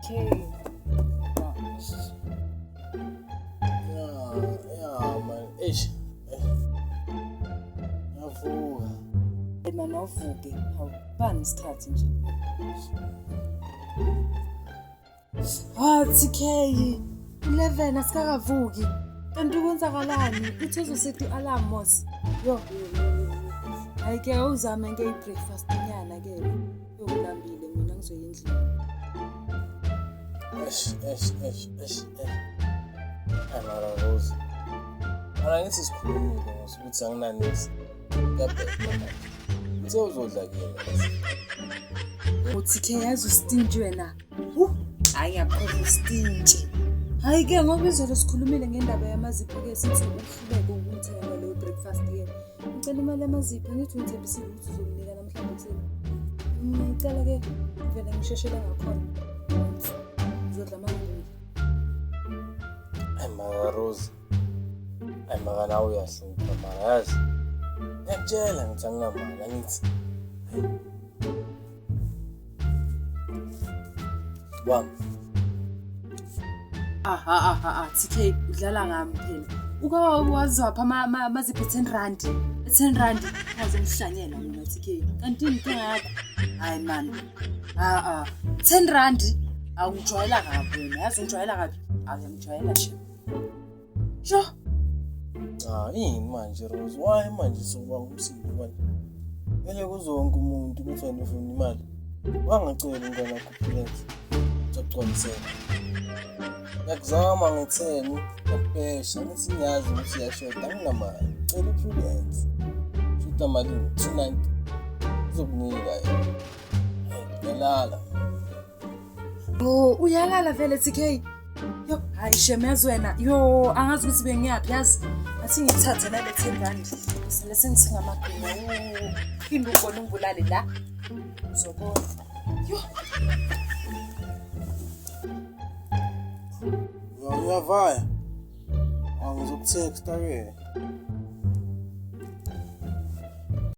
Okay. Yeah, man. Yavuka. Mama uvuke. Awubani isikhathi nje. TK 11 asikakavuki. Kanti kwenzakalani? Uthi uzoseti alarm mos. Yo. Ayike uzame breakfast nyana ke. Yokulambile mina ngizoyendlini. Mara Rose. Mara ngithi sikhulumile ngokuthi anginanisi. Ngiyabheka. Uthe uzodla kini. TK yazi ustinji wena. Hayi ngiyakholwa ustinji. Hayi ke ngoba izolo sikhulumile ngendaba yamazipho ke sithi uhluleke ukuthenga leyo breakfast ke. Ngicela imali yamazipho ngithi ngithembisile ukuthi uzomnika namhlanje kuseni. Ngicela ke vele ngisheshela ngakhona. Uzodla manguni. Mara Rose. Mara nawe uyahlupha mara yazi. Ngiyakutshela ngithi anginamali angithi. Wam. TK udlala ngami phela. Uke wazapha amazipho 10 rand. 10 rand ngazongihlanyela mina TK. Kanti inkinga yakho. Hayi man. 10 rand awungijwayela kabi wena. Yazi ungijwayela kabi. Awungijwayela nje. Sho. Yini manje Rose? Why manje sokuba umsindo manje? Vele kuzonke umuntu ukuthi wena ufuna imali. Wangacela ingane yakho ngizogcwalisela. Ngiyakuzama ngitheni ngapesha ngithi ngiyazi ukuthi iyashoda anginamali. Cela iprudence. Shoda malini 290 uzokunika yena. Ngiyalala. Uyalala vele TK. Yo, hayi shemeza wena. Yo, angazi ukuthi bengiyaphi yazi. Athi ngithathe nale 10 rand. Sele sengithenga amagqina. Phinde ubone ungibulale la. Uzobona. Yo. Uyavaya. Angizokutexta ke.